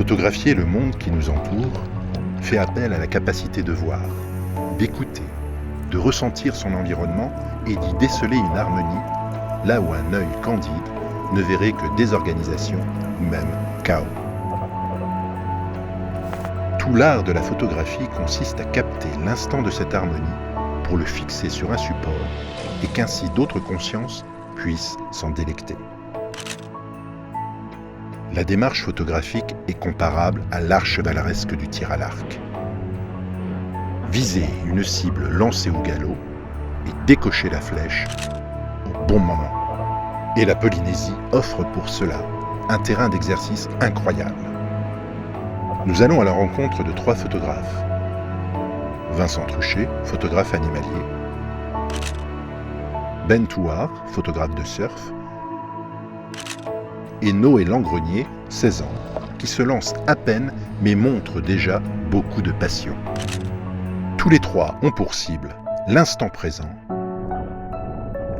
Photographier le monde qui nous entoure fait appel à la capacité de voir, d'écouter, de ressentir son environnement et d'y déceler une harmonie, là où un œil candide ne verrait que désorganisation ou même chaos. Tout l'art de la photographie consiste à capter l'instant de cette harmonie pour le fixer sur un support et qu'ainsi d'autres consciences puissent s'en délecter. La démarche photographique est comparable à l'art chevaleresque du tir à l'arc. Viser une cible lancée au galop et décocher la flèche au bon moment. Et la Polynésie offre pour cela un terrain d'exercice incroyable. Nous allons à la rencontre de 3 photographes. Vincent Truchet, photographe animalier. Ben Touar, photographe de surf. Et Noé Langrenier, 16 ans, qui se lance à peine mais montre déjà beaucoup de passion. Tous les 3 ont pour cible l'instant présent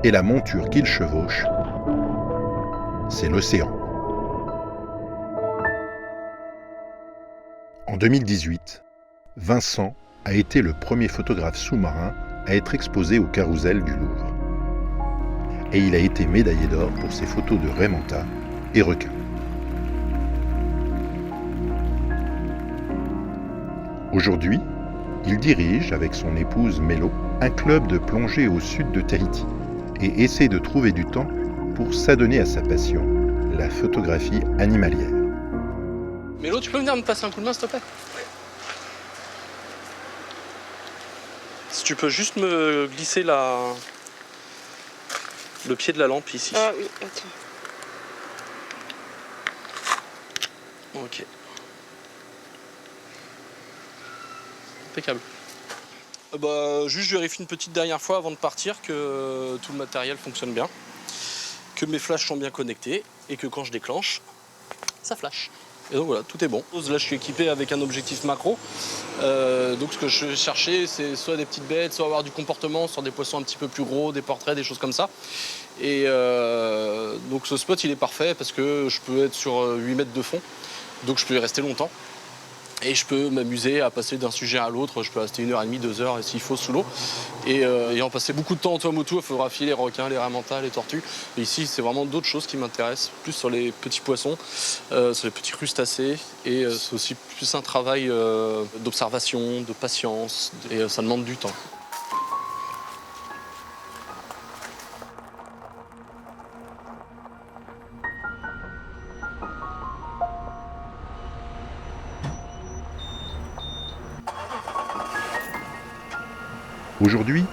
et la monture qu'ils chevauchent, c'est l'océan. En 2018, Vincent a été le premier photographe sous-marin à être exposé au Carrousel du Louvre. Et il a été médaillé d'or pour ses photos de raies manta et requins. Aujourd'hui, il dirige, avec son épouse Mélo, un club de plongée au sud de Tahiti et essaie de trouver du temps pour s'adonner à sa passion, la photographie animalière. Mélo, tu peux venir me passer un coup de main, s'il te plaît? Oui. Si tu peux juste me glisser le pied de la lampe ici. Ah oui, attends. Ok. Impeccable. Juste je vérifie une petite dernière fois avant de partir que tout le matériel fonctionne bien, que mes flashs sont bien connectés et que quand je déclenche, ça flash. Et donc voilà, tout est bon. Là, je suis équipé avec un objectif macro. Donc ce que je cherchais, c'est soit des petites bêtes, soit avoir du comportement sur des poissons un petit peu plus gros, des portraits, des choses comme ça. Et donc ce spot, il est parfait parce que je peux être sur 8 mètres de fond. Donc je peux y rester longtemps. Et je peux m'amuser à passer d'un sujet à l'autre. Je peux rester 1h30, 2 heures s'il faut sous l'eau. Et en passer beaucoup de temps en Tuamotu, il faudra filer les requins, les raies manta, les tortues. Et ici, c'est vraiment d'autres choses qui m'intéressent, plus sur les petits poissons, sur les petits crustacés. Et c'est aussi plus un travail d'observation, de patience. Et ça demande du temps. Aujourd'hui,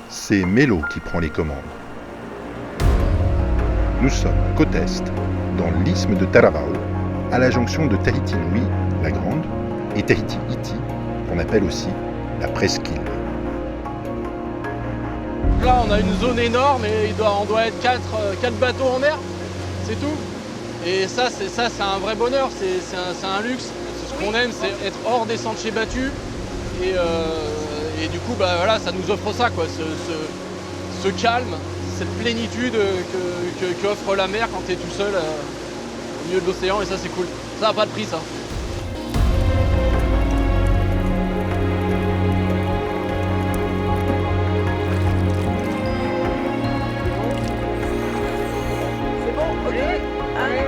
c'est Mélo qui prend les commandes. Nous sommes côte est, dans l'isthme de Taravao, à la jonction de Tahiti Nui, la Grande, et Tahiti Iti, qu'on appelle aussi la presqu'île. Là, on a une zone énorme et on doit être 4 bateaux en mer, c'est tout. Et ça, c'est un vrai bonheur, c'est un luxe. Ce qu'on aime, c'est être hors des sentiers battus. Et du coup, voilà, ça nous offre ça, quoi, ce calme, cette plénitude qu'offre la mer quand tu es tout seul au milieu de l'océan, et ça, c'est cool. Ça n'a pas de prix, ça. C'est bon, ok. Allez,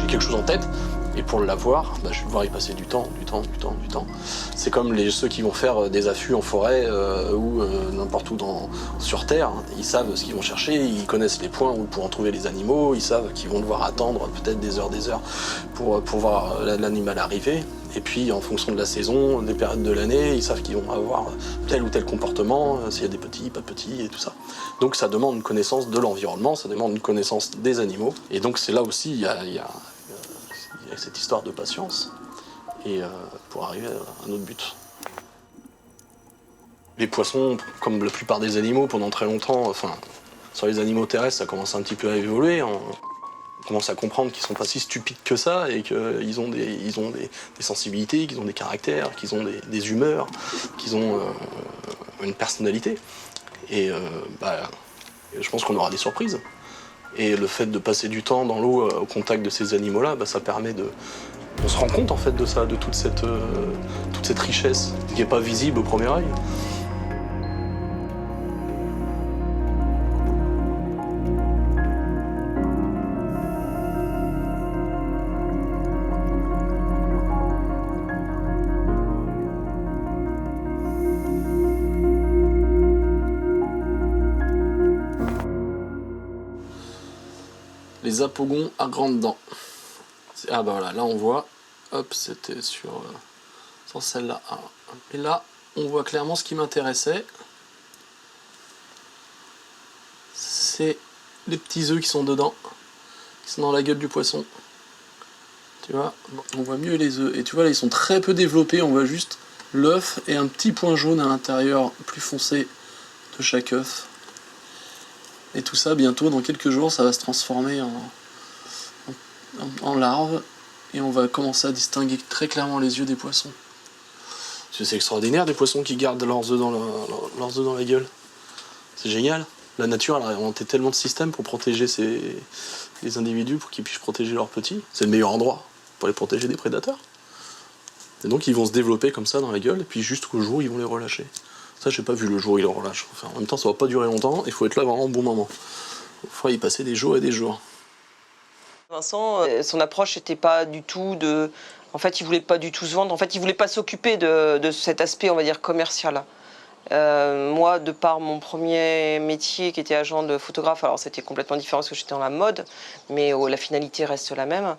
quelque chose en tête, et pour l'avoir, je vais devoir y passer du temps. C'est comme ceux qui vont faire des affûts en forêt ou n'importe où sur Terre. Ils savent ce qu'ils vont chercher, ils connaissent les points où pour en trouver les animaux, ils savent qu'ils vont devoir attendre peut-être des heures pour voir l'animal arriver. Et puis en fonction de la saison, des périodes de l'année, ils savent qu'ils vont avoir tel ou tel comportement, s'il y a des petits, pas de petits et tout ça. Donc ça demande une connaissance de l'environnement, ça demande une connaissance des animaux. Et donc c'est là aussi, il y a cette histoire de patience et pour arriver à un autre but. Les poissons, comme la plupart des animaux, pendant très longtemps, sur les animaux terrestres, ça commence un petit peu à évoluer. On commence à comprendre qu'ils ne sont pas si stupides que ça et qu'ils ont des sensibilités, qu'ils ont des caractères, qu'ils ont des humeurs, qu'ils ont une personnalité. Et je pense qu'on aura des surprises. Et le fait de passer du temps dans l'eau au contact de ces animaux-là, ça permet de... On se rend compte en fait de ça, de toute cette richesse qui n'est pas visible au premier œil. Les apogons à grandes dents. Ah bah voilà, là on voit, hop, c'était sur celle-là. Et là, on voit clairement ce qui m'intéressait. C'est les petits œufs qui sont dedans, qui sont dans la gueule du poisson. Tu vois, on voit mieux les œufs. Et tu vois là, ils sont très peu développés, on voit juste l'œuf et un petit point jaune à l'intérieur plus foncé de chaque œuf. Et tout ça, bientôt, dans quelques jours, ça va se transformer en larves. Et on va commencer à distinguer très clairement les yeux des poissons. C'est extraordinaire, des poissons qui gardent leurs œufs dans la gueule. C'est génial. La nature, elle a inventé tellement de systèmes pour protéger les individus, pour qu'ils puissent protéger leurs petits. C'est le meilleur endroit pour les protéger des prédateurs. Et donc, ils vont se développer comme ça dans la gueule, et puis jusqu'au jour où ils vont les relâcher. Ça, j'ai pas vu le jour où il le relâche. Enfin, en même temps, ça va pas durer longtemps, il faut être là vraiment au bon moment. Il faudra y passer des jours et des jours. Vincent, son approche n'était pas du tout de... En fait, il voulait pas du tout se vendre. En fait, il voulait pas s'occuper de cet aspect, on va dire, commercial. Moi, de par mon premier métier qui était agent de photographe, alors c'était complètement différent parce que j'étais dans la mode, mais la finalité reste la même.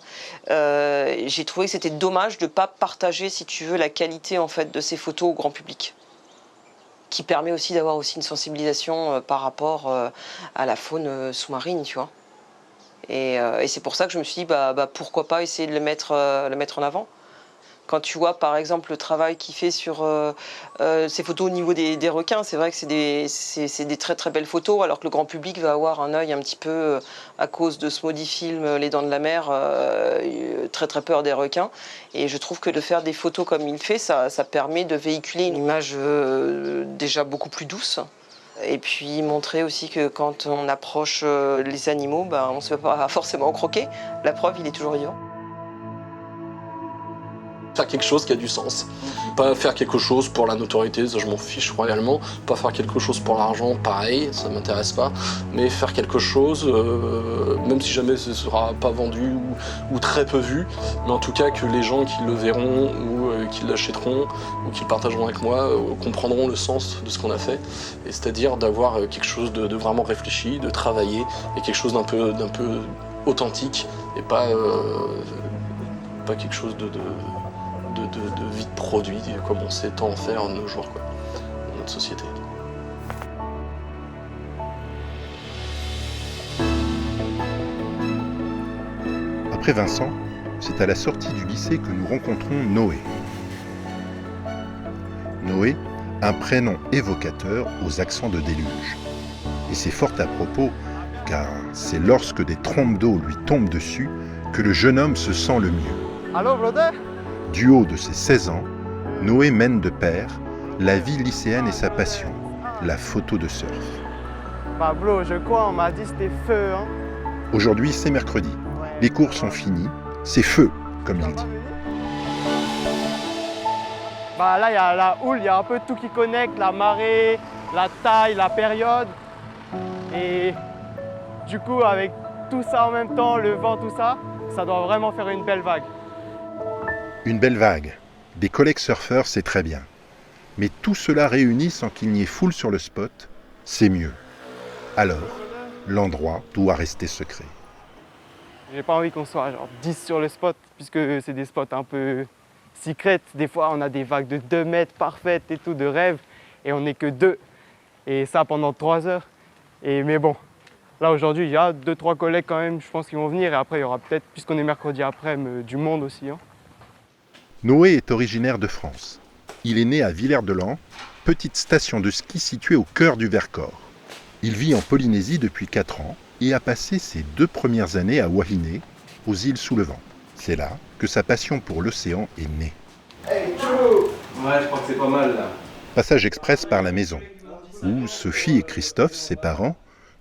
J'ai trouvé que c'était dommage de ne pas partager, si tu veux, la qualité en fait de ces photos au grand public, qui permet aussi d'avoir aussi une sensibilisation par rapport à la faune sous-marine, tu vois. Et c'est pour ça que je me suis dit, pourquoi pas essayer de le mettre en avant. Quand tu vois, par exemple, le travail qu'il fait sur ces photos au niveau des requins, c'est vrai que c'est des très très belles photos, alors que le grand public va avoir un œil un petit peu, à cause de ce maudit film Les Dents de la Mer, très très peur des requins. Et je trouve que de faire des photos comme il fait, ça permet de véhiculer une image déjà beaucoup plus douce. Et puis montrer aussi que quand on approche les animaux, on ne se fait pas forcément croquer. La preuve, il est toujours vivant. Faire quelque chose qui a du sens. Pas faire quelque chose pour la notoriété, ça je m'en fiche royalement. Pas faire quelque chose pour l'argent, pareil, ça m'intéresse pas. Mais faire quelque chose, même si jamais ce sera pas vendu ou très peu vu, mais en tout cas que les gens qui le verront ou qui l'achèteront ou qui le partageront avec moi comprendront le sens de ce qu'on a fait. Et c'est-à-dire d'avoir quelque chose de vraiment réfléchi, de travailler, et quelque chose d'un peu authentique et pas quelque chose de vide produit, comme on sait tant en faire de nos jours, quoi, dans notre société. Après Vincent, c'est à la sortie du lycée que nous rencontrons Noé. Noé, un prénom évocateur aux accents de déluge. Et c'est fort à propos, car c'est lorsque des trompes d'eau lui tombent dessus que le jeune homme se sent le mieux. Allô, brother? Du haut de ses 16 ans, Noé mène de pair la vie lycéenne et sa passion, la photo de surf. Bro, je crois, on m'a dit c'était feu, hein. Aujourd'hui, c'est mercredi. Les cours sont finis. C'est feu, comme il dit. Là, il y a la houle, il y a un peu tout qui connecte, la marée, la taille, la période. Et du coup, avec tout ça en même temps, le vent, tout ça, ça doit vraiment faire une belle vague. Une belle vague. Des collègues surfeurs, c'est très bien. Mais tout cela réuni sans qu'il n'y ait foule sur le spot, c'est mieux. Alors, l'endroit doit rester secret. J'ai pas envie qu'on soit genre 10 sur le spot, puisque c'est des spots un peu secret. Des fois, on a des vagues de 2 mètres parfaites et tout, de rêve, et on n'est que 2. Et ça pendant 3 heures. Mais bon, là aujourd'hui, il y a 2-3 collègues quand même, je pense qu'ils vont venir. Et après, il y aura peut-être, puisqu'on est mercredi après, du monde aussi. Hein. Noé est originaire de France. Il est né à Villers-de-Lans, petite station de ski située au cœur du Vercors. Il vit en Polynésie depuis 4 ans et a passé ses 2 premières années à Wahine, aux îles sous le vent. C'est là que sa passion pour l'océan est née. Hey, Joe! Ouais, je crois que c'est pas mal là. Passage express par la maison, où Sophie et Christophe, ses parents,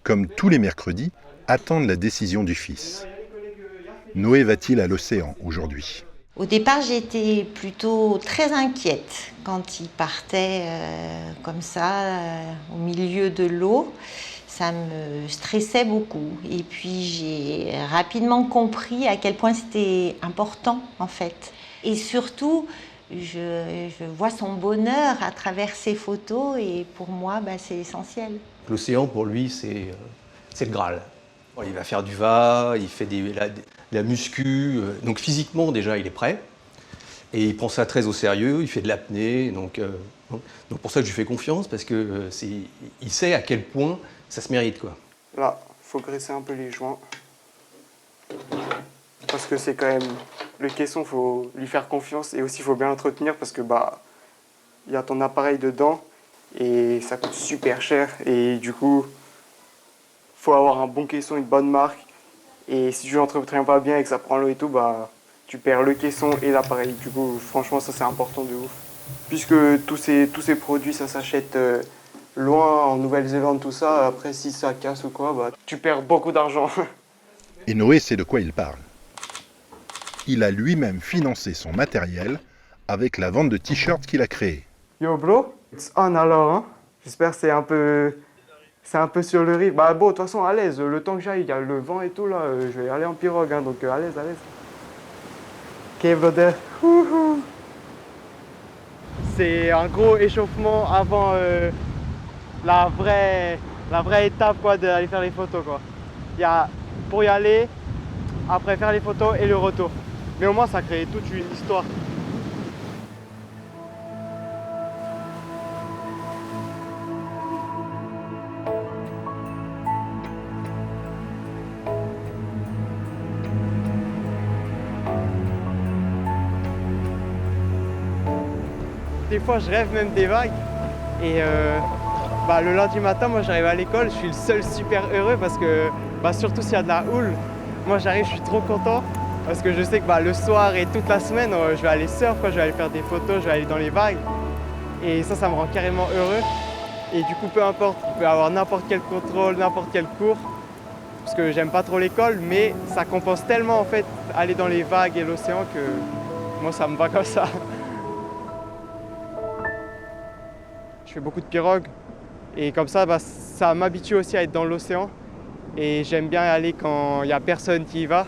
comme tous les mercredis, attendent la décision du fils. Noé va-t-il à l'océan aujourd'hui ? Au départ, j'étais plutôt très inquiète quand il partait comme ça, au milieu de l'eau. Ça me stressait beaucoup. Et puis, j'ai rapidement compris à quel point c'était important, en fait. Et surtout, je vois son bonheur à travers ses photos et pour moi, c'est essentiel. L'océan, pour lui, c'est le Graal. Il va faire du VA, il fait de la muscu. Donc physiquement, déjà, il est prêt. Et il prend ça très au sérieux, il fait de l'apnée. Donc pour ça, je lui fais confiance, parce qu'il sait à quel point ça se mérite, quoi. Là, il faut graisser un peu les joints. Parce que c'est quand même... Le caisson, il faut lui faire confiance et aussi il faut bien l'entretenir parce que il y a ton appareil dedans et ça coûte super cher. Et du coup, il faut avoir un bon caisson, une bonne marque. Et si tu l'entretiens pas bien et que ça prend l'eau et tout, tu perds le caisson et l'appareil. Du coup, franchement, ça c'est important de ouf. Puisque tous ces produits, ça s'achète loin, en Nouvelle-Zélande, tout ça. Après, si ça casse ou quoi, tu perds beaucoup d'argent. Et Noé sait de quoi il parle. Il a lui-même financé son matériel avec la vente de t-shirts qu'il a créés. Yo bro, it's on alors, hein. J'espère que c'est un peu sur le riff. Bon, de toute façon, à l'aise. Le temps que j'aille, il y a le vent et tout, là. Je vais aller en pirogue, hein, donc à l'aise. Ok, brother. C'est un gros échauffement avant la vraie étape, quoi, d'aller faire les photos, quoi. Il y a pour y aller, après faire les photos et le retour. Mais au moins, ça crée toute une histoire. Des fois, je rêve même des vagues. Et le lundi matin, moi, j'arrive à l'école, je suis le seul super heureux parce que, surtout s'il y a de la houle, moi, j'arrive, je suis trop content. Parce que je sais que le soir et toute la semaine, je vais aller surf, je vais aller faire des photos, je vais aller dans les vagues. Et ça me rend carrément heureux. Et du coup, peu importe, il peut avoir n'importe quel contrôle, n'importe quel cours. Parce que j'aime pas trop l'école, mais ça compense tellement en fait aller dans les vagues et l'océan que moi, ça me va comme ça. Je fais beaucoup de pirogues. Et comme ça, ça m'habitue aussi à être dans l'océan. Et j'aime bien aller quand il n'y a personne qui y va.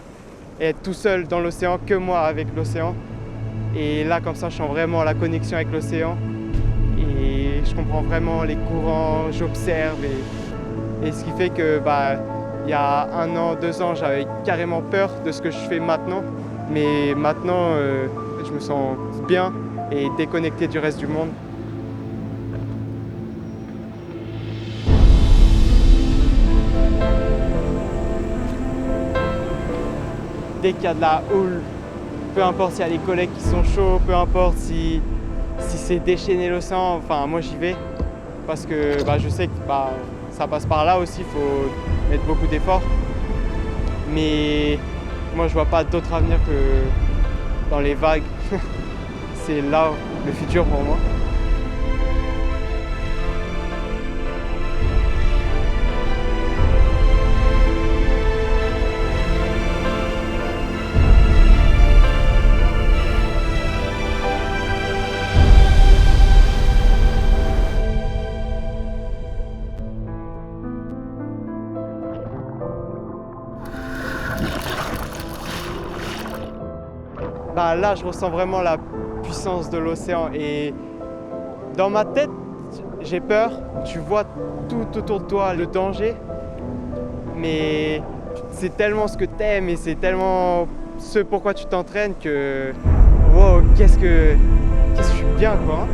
Et être tout seul dans l'océan, que moi avec l'océan. Et là, comme ça, je sens vraiment la connexion avec l'océan. Et je comprends vraiment les courants, j'observe. Et ce qui fait que, il y a 1 an, 2 ans, j'avais carrément peur de ce que je fais maintenant. Mais maintenant, je me sens bien et déconnecté du reste du monde. Dès qu'il y a de la houle, peu importe s'il y a les collègues qui sont chauds, peu importe si c'est déchaîné l'océan, enfin moi j'y vais parce que je sais que ça passe par là aussi, il faut mettre beaucoup d'efforts. Mais moi je vois pas d'autre avenir que dans les vagues. C'est là le futur pour moi. Là, je ressens vraiment la puissance de l'océan et dans ma tête, j'ai peur. Tu vois tout autour de toi, le danger, mais c'est tellement ce que t'aimes et c'est tellement ce pourquoi tu t'entraînes que wow, qu'est-ce que je suis bien quoi. Hein.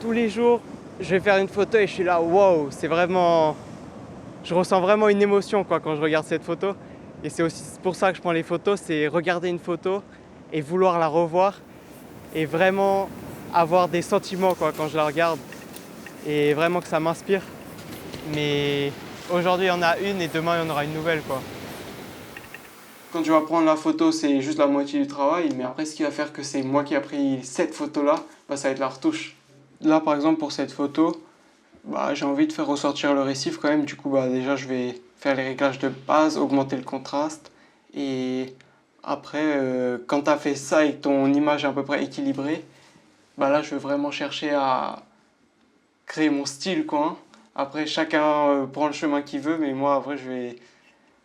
Tous les jours, je vais faire une photo et je suis là, wow, c'est vraiment... Je ressens vraiment une émotion quoi, quand je regarde cette photo. Et c'est aussi pour ça que je prends les photos, c'est regarder une photo et vouloir la revoir et vraiment avoir des sentiments quoi, quand je la regarde et vraiment que ça m'inspire. Mais aujourd'hui, il y en a une et demain, il y en aura une nouvelle quoi. Quand tu vas prendre la photo, c'est juste la moitié du travail, mais après, ce qui va faire que c'est moi qui ai pris cette photo-là, bah, ça va être la retouche. Là, par exemple, pour cette photo, bah, j'ai envie de faire ressortir le récif quand même. Du coup, bah, déjà, je vais faire les réglages de base, augmenter le contraste. Et après, quand tu as fait ça et que ton image est à peu près équilibrée, bah, là, je vais vraiment chercher à créer mon style, quoi. Après, chacun prend le chemin qu'il veut, mais moi, après, je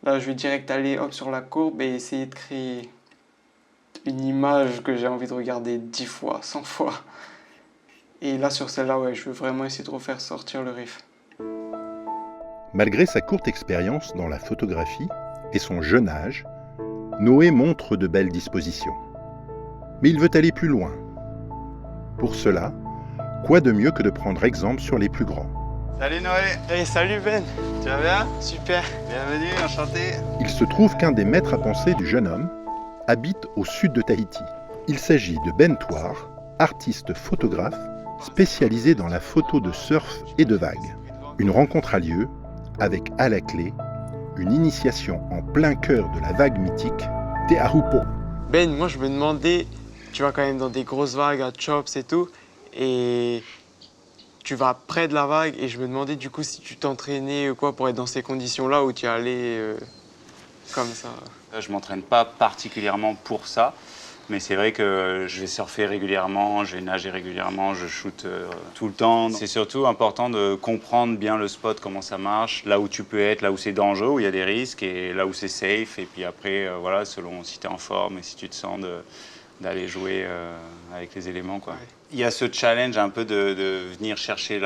vais direct aller hop, sur la courbe et essayer de créer une image que j'ai envie de regarder 10 fois, 100 fois. Et là, sur celle-là, ouais, je veux vraiment essayer de refaire sortir le riff. Malgré sa courte expérience dans la photographie et son jeune âge, Noé montre de belles dispositions. Mais il veut aller plus loin. Pour cela, quoi de mieux que de prendre exemple sur les plus grands? Salut Noé. Hey, salut Ben. Tu vas bien? Super. Bienvenue, enchanté. Il se trouve qu'un des maîtres à penser du jeune homme habite au sud de Tahiti. Il s'agit de Ben Touar, artiste photographe spécialisé dans la photo de surf et de vagues. Une rencontre a lieu avec à la clé une initiation en plein cœur de la vague mythique Te Ahupo. Ben, moi je me demandais, tu vas quand même dans des grosses vagues à chops et tout, et tu vas près de la vague, et je me demandais du coup si tu t'entraînais ou quoi pour être dans ces conditions-là où tu es allé comme ça. Je m'entraîne pas particulièrement pour ça. Mais c'est vrai que je vais surfer régulièrement, je vais nager régulièrement, je shoote tout le temps. C'est surtout important de comprendre bien le spot, comment ça marche, là où tu peux être, là où c'est dangereux, où il y a des risques, et là où c'est safe. Et puis après, voilà, selon si tu es en forme et si tu te sens d'aller jouer avec les éléments, quoi. Ouais. Il y a ce challenge un peu de venir chercher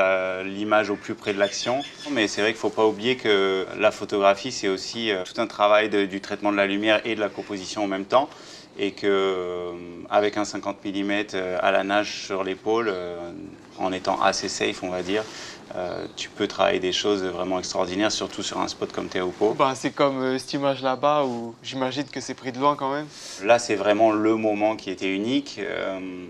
l'image au plus près de l'action. Mais c'est vrai qu'il ne faut pas oublier que la photographie, c'est aussi tout un travail du traitement de la lumière et de la composition en même temps. Et qu'avec un 50 mm à la nage sur l'épaule, en étant assez safe, on va dire, tu peux travailler des choses vraiment extraordinaires, surtout sur un spot comme Te Ahupo. Bah, c'est comme cette image là-bas où j'imagine que c'est pris de loin quand même. Là, c'est vraiment le moment qui était unique,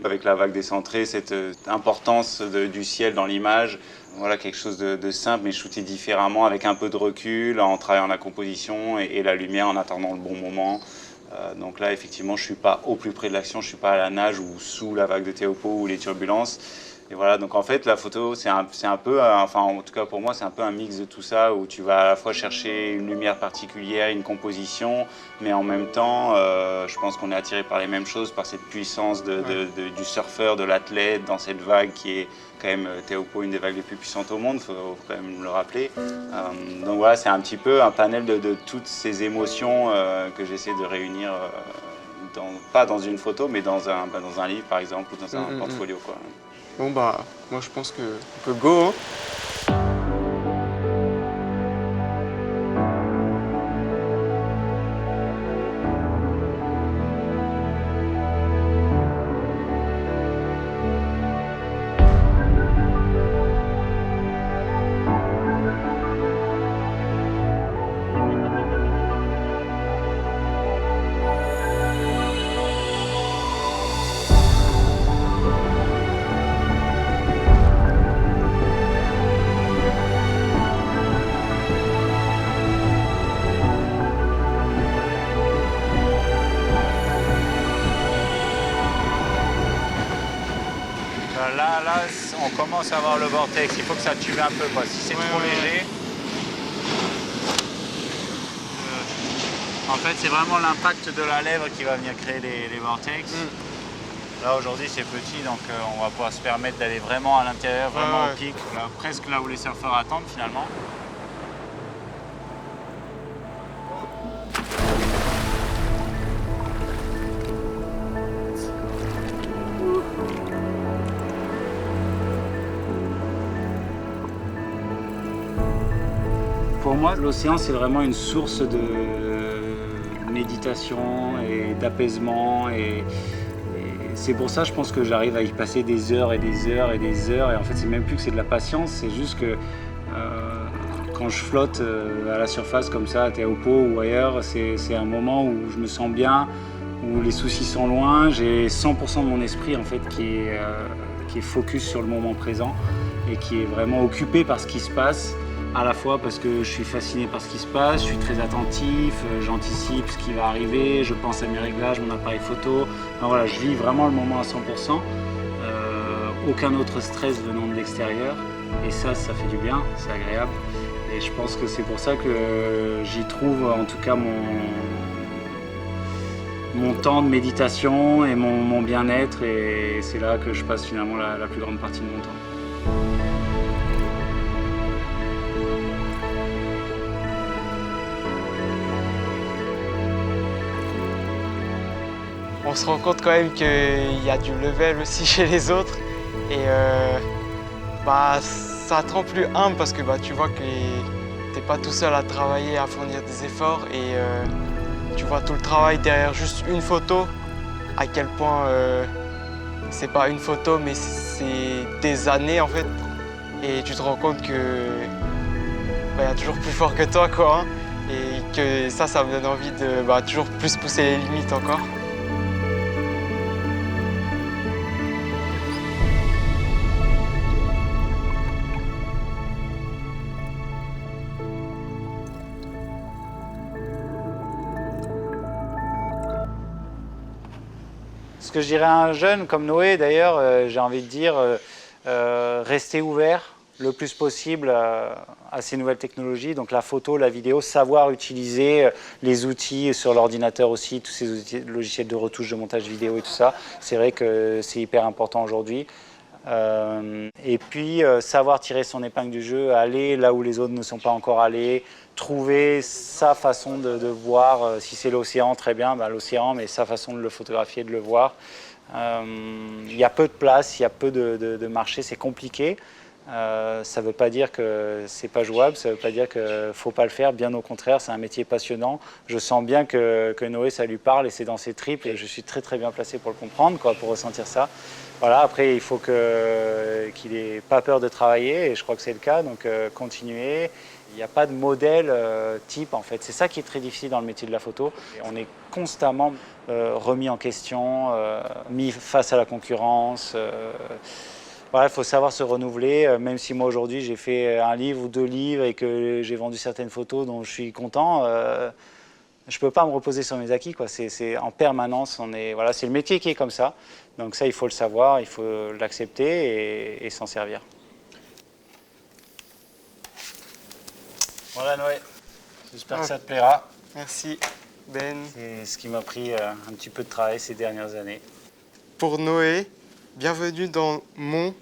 avec la vague décentrée, cette importance du ciel dans l'image. Voilà, quelque chose de simple, mais shooté différemment, avec un peu de recul, en travaillant la composition et la lumière en attendant le bon moment. Donc là, effectivement, je ne suis pas au plus près de l'action, je ne suis pas à la nage ou sous la vague de Te Ahupo ou les turbulences. Et voilà, donc en fait, la photo, c'est un peu, enfin en tout cas pour moi, c'est un peu un mix de tout ça, où tu vas à la fois chercher une lumière particulière, une composition, mais en même temps, je pense qu'on est attiré par les mêmes choses, par cette puissance du surfeur, de l'athlète, dans cette vague qui est quand même Te Ahupo, une des vagues les plus puissantes au monde, il faut quand même le rappeler. Donc voilà, c'est un petit peu un panel de toutes ces émotions que j'essaie de réunir, pas dans une photo, mais dans un livre par exemple, ou dans un portfolio, quoi. Bon bah, moi je pense qu'on peut go. Hein. commence à avoir le vortex, il faut que ça tue un peu, quoi. Si c'est trop léger... En fait, c'est vraiment l'impact de la lèvre qui va venir créer les vortex. Là, aujourd'hui, c'est petit, donc on va pouvoir se permettre d'aller vraiment à l'intérieur, vraiment au pic, là, presque là où les surfeurs attendent, finalement. Pour moi, l'océan, c'est vraiment une source de méditation et d'apaisement. Et c'est pour ça, je pense que j'arrive à y passer des heures et des heures et des heures. Et en fait, c'est même plus que c'est de la patience, c'est juste que quand je flotte à la surface comme ça, à Taupo ou ailleurs, c'est un moment où je me sens bien, où les soucis sont loin. J'ai 100% de mon esprit en fait qui est focus sur le moment présent et qui est vraiment occupé par ce qui se passe. À la fois parce que je suis fasciné par ce qui se passe, je suis très attentif, j'anticipe ce qui va arriver, je pense à mes réglages, mon appareil photo. Donc voilà, je vis vraiment le moment à 100%. Aucun autre stress venant de l'extérieur. Et ça fait du bien, c'est agréable. Et je pense que c'est pour ça que j'y trouve en tout cas mon temps de méditation et mon bien-être. Et c'est là que je passe finalement la plus grande partie de mon temps. On se rend compte quand même qu'il y a du level aussi chez les autres et ça te rend plus humble parce que tu vois que t'es pas tout seul à travailler, à fournir des efforts et tu vois tout le travail derrière juste une photo, à quel point c'est pas une photo mais c'est des années en fait et tu te rends compte que y a toujours plus fort que toi quoi, hein, et que ça me donne envie de toujours plus pousser les limites encore. Ce que je dirais à un jeune comme Noé, d'ailleurs, j'ai envie de dire, rester ouvert le plus possible à ces nouvelles technologies, donc la photo, la vidéo, savoir utiliser les outils sur l'ordinateur aussi, tous ces outils, logiciels de retouche, de montage vidéo et tout ça. C'est vrai que c'est hyper important aujourd'hui. Et puis, savoir tirer son épingle du jeu, aller là où les autres ne sont pas encore allés, trouver sa façon de voir, si c'est l'océan, très bien, l'océan, mais sa façon de le photographier, de le voir. Il y a peu de place, il y a peu de marché, c'est compliqué. Ça ne veut pas dire que c'est pas jouable, ça ne veut pas dire qu'il ne faut pas le faire, bien au contraire, c'est un métier passionnant. Je sens bien que Noé, ça lui parle et c'est dans ses tripes et je suis très très bien placé pour le comprendre, pour ressentir ça. Voilà, après il faut qu'il n'ait pas peur de travailler et je crois que c'est le cas, donc continuer. Il n'y a pas de modèle type en fait, c'est ça qui est très difficile dans le métier de la photo. Et on est constamment remis en question, mis face à la concurrence. Voilà, il faut savoir se renouveler, même si moi aujourd'hui j'ai fait un livre ou 2 livres et que j'ai vendu certaines photos dont je suis content, je ne peux pas me reposer sur mes acquis, quoi. C'est en permanence, voilà, c'est le métier qui est comme ça, donc ça il faut le savoir, il faut l'accepter et s'en servir. Voilà Noé, j'espère que ça te plaira. Merci Ben. C'est ce qui m'a pris un petit peu de travail ces dernières années. Pour Noé, bienvenue dans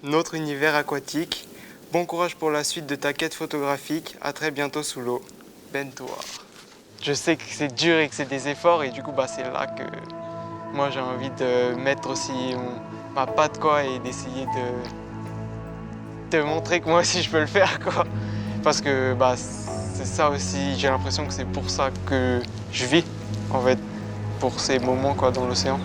notre univers aquatique. Bon courage pour la suite de ta quête photographique. À très bientôt sous l'eau. Ben Touar. Je sais que c'est dur et que c'est des efforts et du coup c'est là que moi j'ai envie de mettre aussi ma patte et d'essayer de montrer que moi aussi je peux le faire Parce que c'est ça aussi, j'ai l'impression que c'est pour ça que je vis en fait, pour ces moments dans l'océan.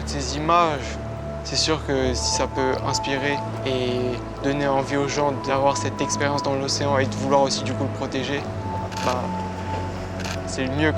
Ces images, c'est sûr que si ça peut inspirer et donner envie aux gens d'avoir cette expérience dans l'océan et de vouloir aussi du coup le protéger, c'est le mieux